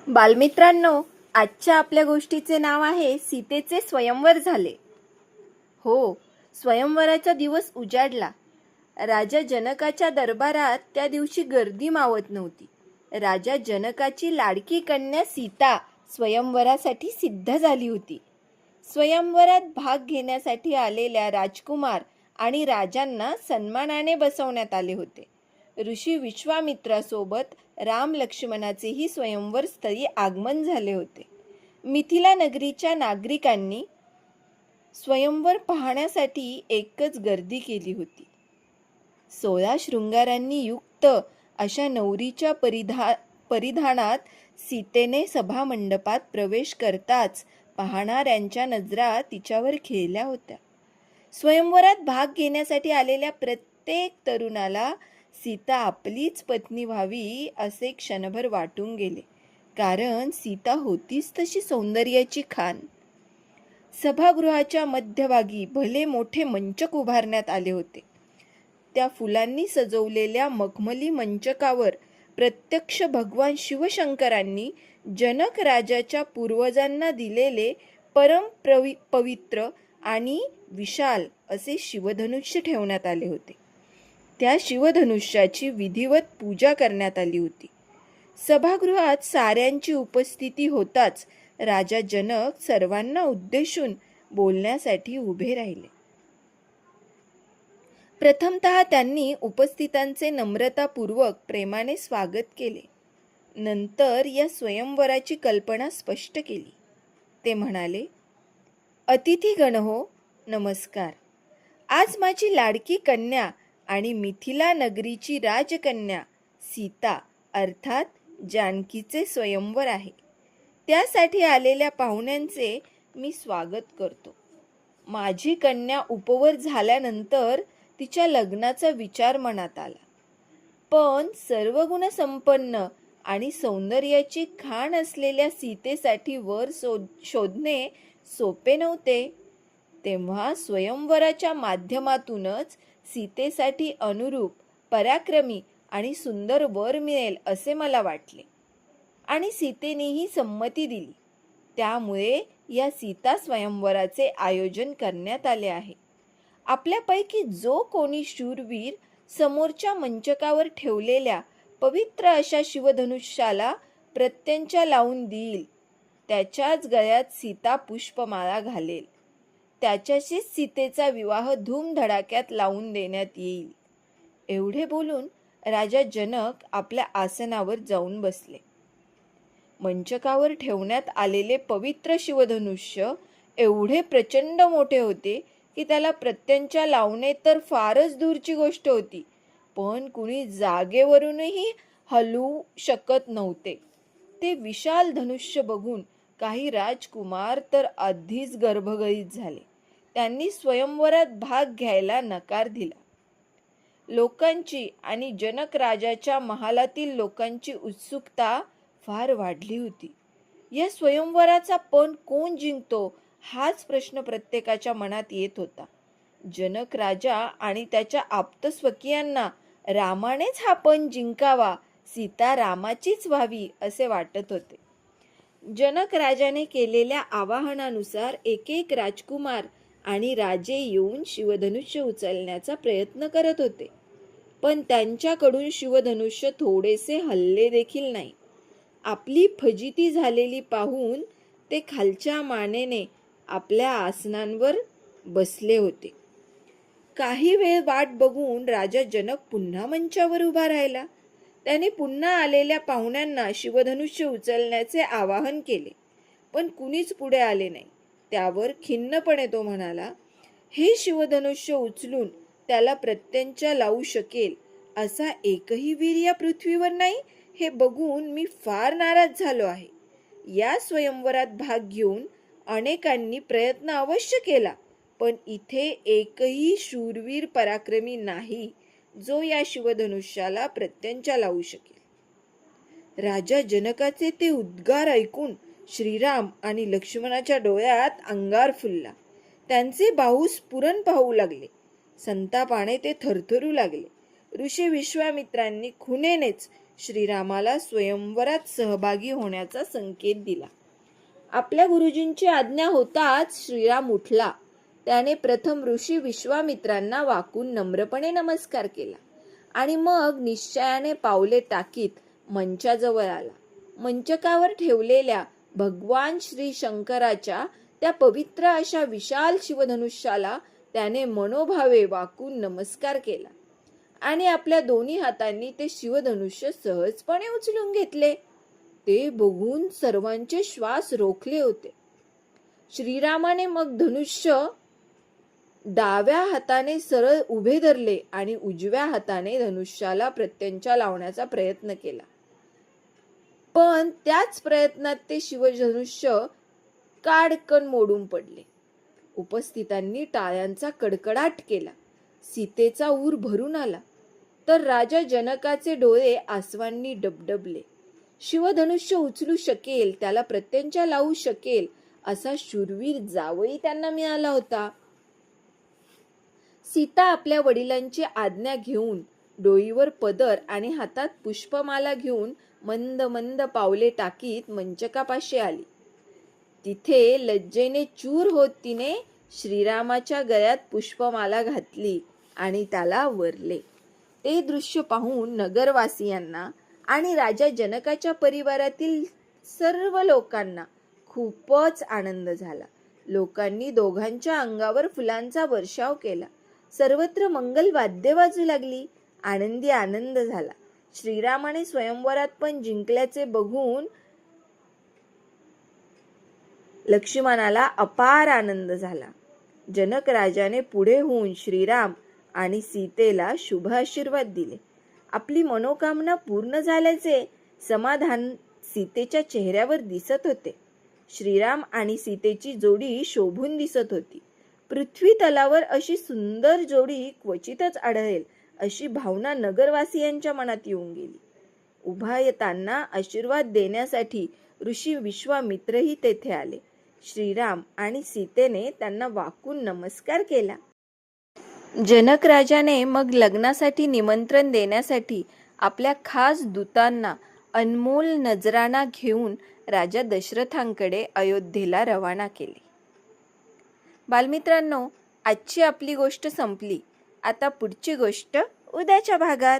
बालमित्रांनो, आजच्या आपल्या गोष्टीचे नाव आहे सीतेचे स्वयंवर झाले. हो, स्वयंवराचा दिवस उजाडला. राजा जनकाच्या दरबारात त्या दिवशी गर्दी मावत नव्हती. राजा जनकाची लाडकी कन्या सीता स्वयंवरासाठी सिद्ध झाली होती. स्वयंवरात भाग घेण्यासाठी आलेल्या राजकुमार आणि राजांना सन्मानाने बसवण्यात आले होते. ऋषी विश्वामित्रासोबत राम लक्ष्मणाचेही स्वयंवर स्थळी आगमन झाले होते. मिथिला नगरीच्या नागरिकांनी स्वयंवर पाहण्यासाठी एकच गर्दी केली होती. 16 शृंगारांनी युक्त अशा नवरीच्या परिधानात सीतेने सभामंडपात प्रवेश करताच पाहणाऱ्यांच्या नजरा तिच्यावर खिळल्या होत्या. स्वयंवरात भाग घेण्यासाठी आलेल्या प्रत्येक तरुणाला सीता आपलीच पत्नी व्हावी असे क्षणभर वाटून गेले, कारण सीता होतीच तशी सौंदर्याची खान. सभागृहाच्या मध्यभागी भले मोठे मंचक उभारण्यात आले होते. त्या फुलांनी सजवलेल्या मखमली मंचकावर प्रत्यक्ष भगवान शिवशंकरांनी जनक राजाच्या पूर्वजांना दिलेले परम पवित्र आणि विशाल असे शिवधनुष्य ठेवण्यात आले होते. त्या शिवधनुष्याची विधिवत पूजा करण्यात आली होती. सभागृहात साऱ्यांची उपस्थिती होताच राजा जनक सर्वांना उद्देशून बोलण्यासाठी उभे राहिले. प्रथमतः त्यांनी उपस्थितांचे नम्रतापूर्वक प्रेमाने स्वागत केले. नंतर या स्वयंवराची कल्पना स्पष्ट केली. ते म्हणाले, अतिथीगण हो, नमस्कार. आज माझी लाडकी कन्या आणि मिथिला नगरीची राजकन्या सीता अर्थात जानकीचे स्वयंवर आहे. त्यासाठी आलेल्या पाहुण्यांचे मी स्वागत करतो. माझी कन्या उपवर झाल्यानंतर तिच्या लग्नाचा विचार मनात आला, पण सर्व गुणसंपन्न आणि सौंदर्याची खाण असलेल्या सीतेसाठी वर शोधणे सोपे नव्हते. तेव्हा स्वयंवराच्या माध्यमातूनच सीतेसाठी अनुरूप, पराक्रमी आणि सुंदर वर मिळेल असे मला वाटले आणि सीतेनेही संमती दिली. त्यामुळे या सीता स्वयंवराचे आयोजन करण्यात आले आहे. आपल्यापैकी जो कोणी शूरवीर समोरच्या मंचकावर ठेवलेल्या पवित्र अशा शिवधनुष्याला प्रत्यंचा लावून देईल, त्याच्याच गळ्यात सीता पुष्पमाळा घालेल, त्याच्याशीच सीतेचा विवाह धूमधडाक्यात लावून देण्यात येईल. एवढे बोलून राजा जनक आपल्या आसनावर जाऊन बसले. मंचकावर ठेवण्यात आलेले पवित्र शिवधनुष्य एवढे प्रचंड मोठे होते की त्याला प्रत्यंचा लावणे तर फारच दूरची गोष्ट होती, पण कुणी जागेवरूनही हलवू शकत नव्हते. ते विशाल धनुष्य बघून काही राजकुमार तर आधीच गर्भगळीत झाले. त्यांनी स्वयंवरात भाग घ्यायला नकार दिला. लोकांची आणि जनक राजाच्या महालातील लोकांची उत्सुकता फार वाढली होती. या स्वयंवराचा पण कोण जिंकतो हाच प्रश्न प्रत्येकाच्या मनात येत होता. जनक राजा आणि त्याच्या आप्तस्वकीयांना रामानेच हा पण जिंकावा, सीता रामाचीच व्हावी असे वाटत होते. जनक राजाने केलेल्या आवाहनानुसार एक एक राजकुमार आणि राजे येऊन शिवधनुष्य उचलण्याचा प्रयत्न करत होते, पण त्यांच्याकडून शिवधनुष्य थोडेसे हलले देखील नाही. आपली फजिती झालेली पाहून ते खालच्या मानेने आपल्या आसनांवर बसले होते. काही वेळ वाट बघून राजा जनक पुन्हा मंचावर उभा राहिला. त्याने पुन्हा आलेल्या पाहुण्यांना शिवधनुष्य उचलण्याचे आवाहन केले, पण कुणीच पुढे आले नाही. त्यावर खिन्नपणे तो म्हणाला, हे शिवधनुष्य उचलून त्याला प्रत्यंचा लावू शकेल असा एकही वीर या पृथ्वीवर नाही. हे बघून मी फार नाराज झालो आहे. या स्वयंवरात भाग घेऊन अनेकांनी प्रयत्न अवश्य केला, पण इथे एकही शूरवीर पराक्रमी नाही जो या शिवधनुष्याला प्रत्यंचा लावू शकेल. राजा जनकाचे ते उद्गार ऐकून श्रीराम आणि लक्ष्मणाच्या डोळ्यात अंगार फुलला. त्यांचे बाहू स्फुरण पाहू लागले. संतापाने ते थरथरू लागले. ऋषी विश्वामित्रांनी खुणेनेच श्रीरामाला स्वयंवरात सहभागी होण्याचा संकेत दिला. आपल्या गुरुजींची आज्ञा होताच श्रीराम उठला. त्याने प्रथम ऋषी विश्वामित्रांना वाकून नम्रपणे नमस्कार केला आणि मग निश्चयाने पावले टाकीत मंचाजवळ आला. मंचकावर ठेवलेल्या भगवान श्री शंकराच्या त्या पवित्र अशा विशाल शिवधनुष्याला त्याने मनोभावे वाकून नमस्कार केला आणि आपल्या दोन्ही हातांनी ते शिवधनुष्य सहजपणे उचलून घेतले. ते बघून सर्वांचे श्वास रोखले होते. श्रीरामाने मग धनुष्य डाव्या हाताने सरळ उभे धरले आणि उजव्या हाताने धनुष्याला प्रत्यंचा लावण्याचा प्रयत्न केला. पण त्याच प्रयत्नात ते शिवधनुष्य काडकन मोडून पडले. उपस्थितांनी टाळ्यांचा कडकडाट केला. सीतेचा ऊर भरून आला तर राजा जनकाचे डोळे आसवांनी डबडबले. शिवधनुष्य उचलू शकेल, त्याला प्रत्यंचा लावू शकेल असा शूरवीर जावई त्यांना मिळाला होता. सीता आपल्या वडिलांची आज्ञा घेऊन डोईवर पदर आणि हातात पुष्पमाला घेऊन मंद मंद पावले टाकीत मंचकापाशी आली. तिथे लज्जेने चूर होत तिने श्रीरामाच्या गळ्यात पुष्पमाला घातली आणि त्याला वरले. ते दृश्य पाहून नगरवासियांना आणि राजा जनकाच्या परिवारातील सर्व लोकांना खूपच आनंद झाला. लोकांनी दोघांच्या अंगावर फुलांचा वर्षाव केला. सर्वत्र मंगल वाद्य वाजू लागली. आनंदी आनंद झाला. श्रीरामाने स्वयंवरात पण जिंकल्याचे बघून लक्ष्मणाला अपार आनंद झाला. जनक राजाने पुढे होऊन श्रीराम आणि सीतेला शुभ आशीर्वाद दिले. आपली मनोकामना पूर्ण झाल्याचे समाधान सीतेच्या चेहऱ्यावर दिसत होते. श्रीराम आणि सीतेची जोडी शोभून दिसत होती. पृथ्वी तलावर अशी सुंदर जोडी क्वचितच आढळेल अशी भावना नगरवासियांच्या मनात येऊन गेली. उभयतांना आशीर्वाद देण्यासाठी ऋषी विश्वामित्रही तेथे आले. श्रीराम आणि सीतेने त्यांना वाकून नमस्कार केला. जनक राजाने मग लग्नासाठी निमंत्रण देण्यासाठी आपल्या खास दूतांना अनमोल नजराणा घेऊन राजा दशरथांकडे अयोध्येला रवाना केले. बालमित्रांनो, आजची आपली गोष्ट संपली. आता पुढची गोष्ट उद्याच्या भागात.